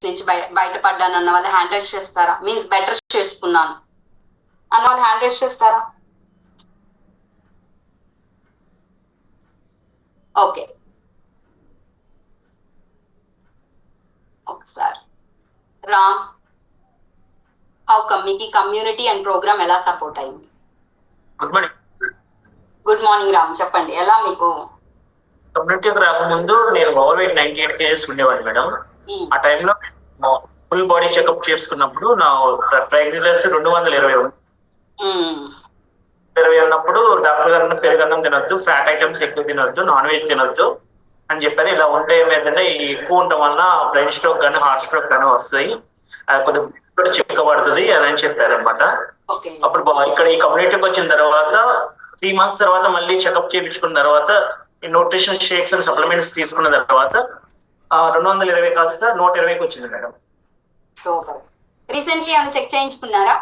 నుంచి బయటపడ్డాను అన్న వాళ్ళు హ్యాండ్ రైస్ చేస్తారా? మీన్స్ బెటర్ చేసుకున్నాను అన్న వాళ్ళు హ్యాండ్ రైస్ చేస్తారా? ఓకే, ఒకసారి రామ్, హౌ కమ్ మీకు ఈ కమ్యూనిటీ అండ్ ప్రోగ్రామ్ ఎలా సపోర్ట్ అయింది? Good morning. Good morning Ram, చెప్పండి ఎలా మీకు కమ్యూనిటీకి రాకముందు నేను ఓవర్ వెయిట్ 98 kgs ఉండేవాడిని మేడం. ఆ టైంలో ఫుల్ బాడీ చెకప్ చేసుకున్నప్పుడు నా ట్రైగ్లిజరైడ్స్ 220 అన్నప్పుడు డాక్టర్ గారు పెరుగన్నం తినొద్దు, ఫ్యాట్ ఐటమ్స్ ఎక్కువ తినొద్దు, నాన్ వెజ్ తినొద్దు అని చెప్పారు. ఇలా ఉంటే ఏమైందంటే ఈ ఎక్కువ ఉండటం వల్ల బ్రెయిన్ స్ట్రోక్ కానీ హార్ట్ స్ట్రోక్ కానీ వస్తాయి, అది కొద్దిగా చిక్కబడుతుంది అని చెప్పారు అనమాట. అప్పుడు ఇక్కడ ఈ కమ్యూనిటీకి వచ్చిన తర్వాత 3 months తర్వాత మళ్ళీ చెకప్ చేయించుకున్న తర్వాత ఈ న్యూట్రిషన్ షేక్స్ అండ్ సప్లిమెంట్స్ తీసుకున్న తర్వాత 220 కాస్త 120కి వచ్చింది మేడం. రీసెంట్లీ ఏమైనా చెక్ చేయించుకున్నారా?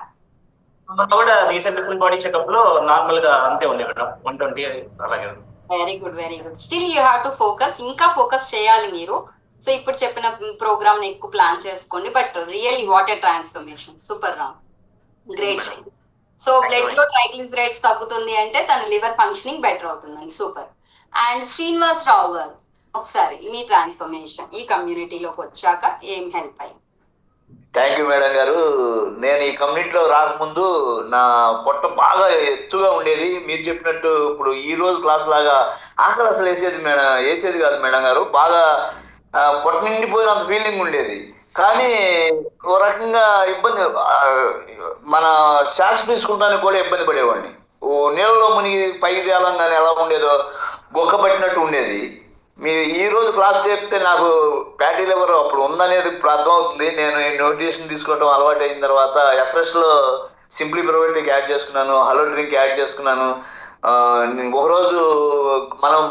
కూడా రీసెంట్ ఫుల్ బాడీ చెకప్ లో నార్మల్ గా అంతే ఉంది మేడం, 120 అలాగే ఉంది. Very good, very good. Still you have to focus, ఇంకా ఫోకస్ చేయాలి మీరు. సో ఇప్పుడు చెప్పిన ప్రోగ్రామ్ ని ఎక్కువ ప్లాన్ చేసుకోండి. But really what a transformation, super Ram, great. So blood లో ట్రైగ్లిజరైడ్స్ తగ్గుతుంది అంటే తన లివర్ ఫంక్షనింగ్ బెటర్ అవుతుందండి, సూపర్. అండ్ శ్రీనివాస్ రావు గారు, ఒకసారి మీ ట్రాన్స్ఫర్మేషన్ ఈ కమ్యూనిటీలోకి వచ్చాక ఏం హెల్ప్ అయ్యింది? థ్యాంక్ యూ మేడం గారు. నేను ఈ కమ్యూనిటీలో రాకముందు నా పొట్ట బాగా ఎత్తుగా ఉండేది. మీరు చెప్పినట్టు ఇప్పుడు ఈ రోజు క్లాస్ లాగా ఆకలి అసలు వేసేది కాదు మేడం గారు. బాగా పొట్ట నిండిపోయినంత ఫీలింగ్ ఉండేది. కానీ ఓ రకంగా ఇబ్బంది, మన శ్వాస తీసుకుంటానికి కూడా ఇబ్బంది పడేవాడిని. ఓ నీళ్ళలో మునిగి పైకి తేలంగానే ఎలా ఉండేదో బొక్క పట్టినట్టు ఉండేది. మీరు ఈ రోజు క్లాస్ చెప్తే నాకు ఫ్యాటీ లివర్ అప్పుడు ఉందనేది ఇప్పుడు అర్థమవుతుంది. నేను న్యూట్రిషన్ తీసుకోవడం అలవాటు అయిన తర్వాత ఎఫ్రెష్ లో సింప్లీ ప్రోబయోటిక్ యాడ్ చేసుకున్నాను, హలో డ్రింక్ యాడ్ చేసుకున్నాను. ఒకరోజు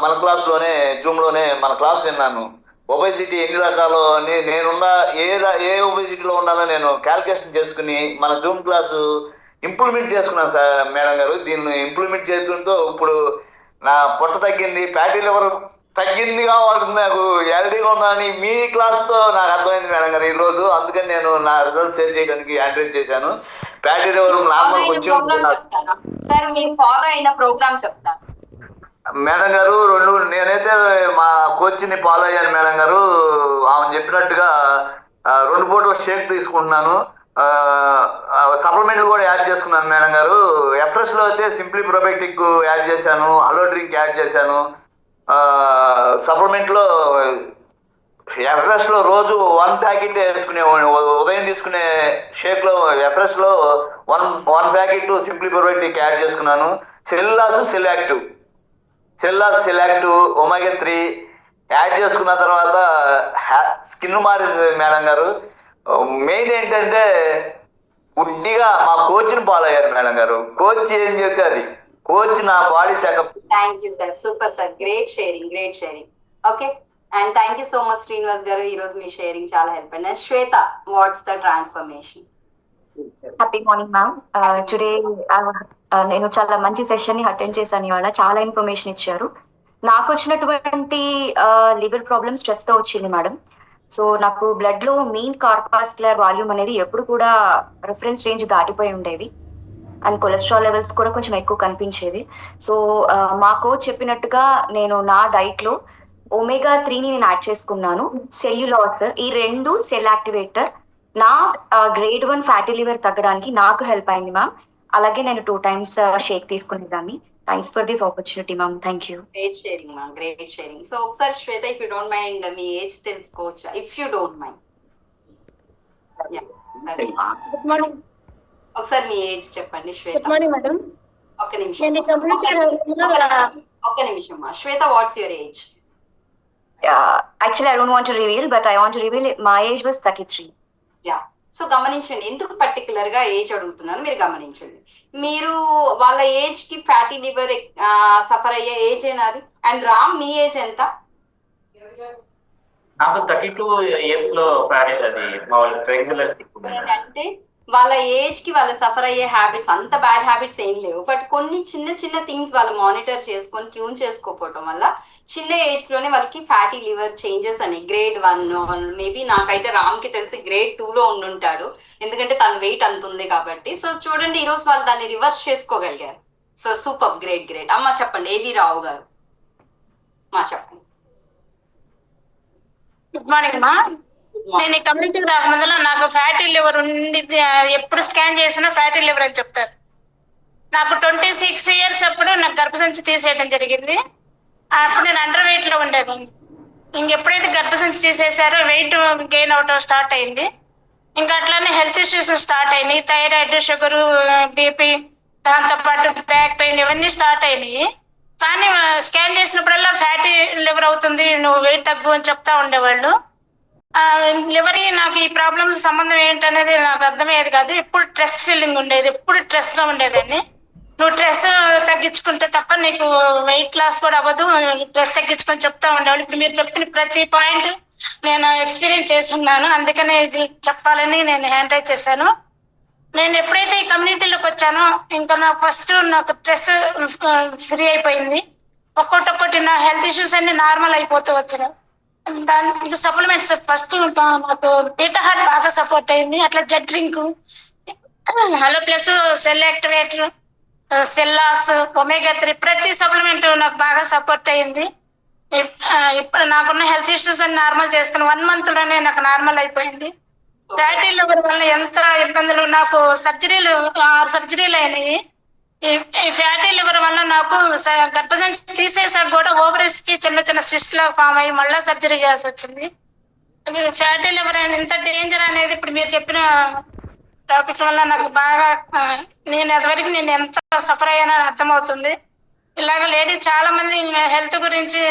మన క్లాస్ లోనే జూమ్ లోనే మన క్లాస్ విన్నాను. ఒబేసిటీ ఎన్ని రకాలు అని నేనున్న ఏ ఒబేసిటీలో ఉన్నానో నేను క్యాల్కులేషన్ చేసుకుని మన జూమ్ క్లాసు ఇంప్లిమెంట్ చేసుకున్నాను సార్ మేడం గారు. దీన్ని ఇంప్లిమెంట్ చేస్తుంటూ ఇప్పుడు నా పొట్ట తగ్గింది, ఫ్యాటీ లివర్ తగ్గిందిగా ఉంటుంది, నాకు హెల్తీగా ఉందని మీ క్లాస్ తో నాకు అర్థమైంది మేడం గారు ఈ రోజు. అందుకని నేను నా రిజల్ట్ షేర్ చేయడానికి ఎంకరేజ్ చేశాను. ఫ్యాటీ లివర్ నార్మల్ మేడం గారు. నేనైతే మా కోచ్ ని ఫాలో అయ్యాను మేడం గారు. ఆమె చెప్పినట్టుగా 2 పూటల షేక్ తీసుకుంటున్నాను, సప్లిమెంట్లు కూడా యాడ్ చేసుకున్నాను మేడం గారు. ఎఫ్రెష్ లో అయితే సింప్లీ ప్రోబయోటిక్ యాడ్ చేశాను, హలో డ్రింక్ యాడ్ చేశాను. సప్లిమెంట్ లో ఎఫ్రెష్ లో రోజు 1 ప్యాకెట్ వేసుకునేవాడిని. ఉదయం తీసుకునే షేక్ లో ఎఫ్రెష్ లో 1 ప్యాకెట్ సింప్లీ ప్రోబయోటిక్ యాడ్ చేసుకున్నాను. సెల్లాస్ సెలాక్టివ్ ఒమేగా 3 యాడ్ చేసుకున్న తర్వాత స్కిన్ మారింది మేడం గారు. మెయిన్ ఏంటంటే గుడ్డిగా మా కోచ్ని ఫాలో అయ్యారు మేడం గారు. కోచ్ ఏం చెప్తే అది, కోచ్ నా body checkup. Thank you sir, super sir, great sharing, great sharing. Okay, and thank you so much Srinivas garu, ఈ రోజు మీ షేరింగ్ చాలా హెల్ప్ అయింది. Shweta, what's the transformation? Happy morning ma'am. Today నేను చాలా మంచి సెషన్ ని అటెండ్ చేశాను. ఇవాళ చాలా ఇన్ఫర్మేషన్ ఇచ్చారు. నాకు వచ్చినటువంటి లివర్ ప్రాబ్లమ్ స్ట్రెస్ తో వచ్చింది మేడం. సో నాకు బ్లడ్ లో మీన్ కార్పాస్క్యులర్ వాల్యూమ్ అనేది ఎప్పుడు కూడా రిఫరెన్స్ రేంజ్ దాటిపోయి ఉండేది. అండ్ కొలెస్ట్రాల్ లెవెల్స్ కూడా కొంచెం ఎక్కువ కనిపించేది. సో మా కోచ్ చెప్పినట్టుగా నేను నా డైట్ లో ఒమేగా 3ని నేను యాడ్ చేసుకున్నాను. సెల్యులాస్, ఈ 2 సెల్ యాక్టివేటర్ నా గ్రేడ్ 1 ఫ్యాటీ లివర్ తగ్గడానికి నాకు హెల్ప్ అయింది మ్యామ్. అలాగే నేను 2 times షేక్ తీసుకునేదాన్ని. Thanks for this opportunity ma'am. Thank you. Great sharing ma'am, great sharing. So ఒకసారి Shweta, if you don't mind మీ ఏజ్ తెలుసుకోవచ్చా? If you don't mind. Good morning. ఒకసారి మీ ఏజ్ చెప్పండి శ్వేత. Good morning madam. ఒక్క నిమిషం మా Shweta, what's your age? Actually I don't want to reveal, but I want to reveal my age was 33. Yeah, so గమనించండి, ఎందుకు పర్టికులర్ గా ఏజ్ అడుగుతున్నాను మీరు గమనించండి. మీరు వాళ్ళ ఏజ్ కి ఫ్యాటీ లివర్ సఫర్ అయ్యే ఏజ్ ఏనాది? అండ్ రామ్, మీ ఏజ్ ఎంత? నాకు 32 years లో ఫ్యాటీ, అది మామూలు ట్రైగ్లిజరైడ్స్ ఎక్కువ. అంటే వాళ్ళ ఏజ్ కి వాళ్ళు సఫర్ అయ్యే హ్యాబిట్స్ అంత బ్యాడ్ హ్యాబిట్స్ ఏం లేవు, బట్ కొన్ని చిన్న చిన్న థింగ్స్ వాళ్ళు మానిటర్ చేసుకొని ట్యూన్ చేసుకోకపోవటం వల్ల చిన్న ఏజ్ లోనే వాళ్ళకి ఫ్యాటీ లివర్ చేంజెస్ అని గ్రేడ్ 1 మేబీ నాకైతే రామ్ కి తెలిసి గ్రేడ్ 2 లో ఉండుంటాడు, ఎందుకంటే తన వెయిట్ అంత ఉంది కాబట్టి. సో చూడండి ఈ రోజు వాళ్ళు దాన్ని రివర్స్ చేసుకోగలిగారు. So super, great great. అమ్మ చెప్పండి, ఏవి రావు గారు మా చెప్పండి. గుడ్ మార్నింగ్ మా. నేను ఈ కమ్యూనిటీకి రాకముందు నాకు ఫ్యాటీ లివర్ ఉండి ఎప్పుడు స్కాన్ చేసినా ఫ్యాటీ లివర్ అని చెప్తారు. నాకు 26 years అప్పుడు నాకు గర్భసంచి తీసేయడం జరిగింది. అప్పుడు నేను అండర్ వెయిట్ లో ఉండేదాన్ని. ఇంకెప్పుడైతే గర్భసంచి తీసేసారో వెయిట్ గెయిన్ అవటం స్టార్ట్ అయింది. ఇంకా అట్లానే హెల్త్ ఇష్యూస్ స్టార్ట్ అయినాయి, థైరాయిడ్, షుగర్, బీపీ, దాంతోపాటు బ్యాక్ పెయిన్ ఇవన్నీ స్టార్ట్ అయినాయి. కానీ స్కాన్ చేసినప్పుడల్లా ఫ్యాటీ లివర్ అవుతుంది, నువ్వు వెయిట్ తగ్గు అని చెప్తా ఉండేవాళ్ళు. లివర్ నాకు ఈ ప్రాబ్లమ్స్ సంబంధం ఏంటనేది నాకు అర్థమయ్యేది కాదు. ఎప్పుడు స్ట్రెస్ ఫీలింగ్ ఉండేది, ఎప్పుడు స్ట్రెస్ గా ఉండేదాన్ని. నువ్వు స్ట్రెస్ తగ్గించుకుంటే తప్ప నీకు వెయిట్ లాస్ కూడా అవ్వదు, స్ట్రెస్ తగ్గించుకొని చెప్తా ఉండేవాళ్ళు. ఇప్పుడు మీరు చెప్పిన ప్రతి పాయింట్ నేను ఎక్స్పీరియన్స్ చేస్తున్నాను, అందుకనే ఇది చెప్పాలని నేను హ్యాండ్ రైజ్ చేశాను. నేను ఎప్పుడైతే ఈ కమ్యూనిటీలోకి వచ్చానో ఇంకా నాకు ఫస్ట్ నాకు స్ట్రెస్ ఫ్రీ అయిపోయింది. ఒక్కొక్కటి నా హెల్త్ ఇష్యూస్ అన్ని నార్మల్ అయిపోతూ వచ్చినాయి. దానికి సప్లిమెంట్స్ ఫస్ట్ నాకు బీటా హార్ట్ బాగా సపోర్ట్ అయింది, అట్లా Z drink, hello plus, cell activator, సెల్లాస్, ఒమేగా 3 ప్రతి సప్లిమెంట్ నాకు బాగా సపోర్ట్ అయింది. ఇప్పుడు నాకున్న హెల్త్ ఇష్యూస్ అన్ని నార్మల్ చేసుకుని 1 month లోనే నాకు నార్మల్ అయిపోయింది. ఫ్యాటీ లివర్ వల్ల ఎంత ఇబ్బందులు, నాకు 6 సర్జరీలు అయినాయి. ఈ ఫ్యాటీ లివర్ వల్ల నాకు గర్భసంచి తీసేసాక కూడా ఓవరీస్ కి చిన్న చిన్న స్విస్ట్ లాగా ఫామ్ అయ్యి మళ్ళీ సర్జరీ చేయాల్సి వచ్చింది. ఫ్యాటీ లివర్ ఎంత డేంజర్ అనేది ఇప్పుడు మీరు చెప్పిన టాపిక్ వల్ల నాకు బాగా నేను అదివరకు నేను ఎంత సఫర్ అయ్యానని అర్థమవుతుంది. ఇలాగ లేడీస్ చాలా మంది హెల్త్ గురించి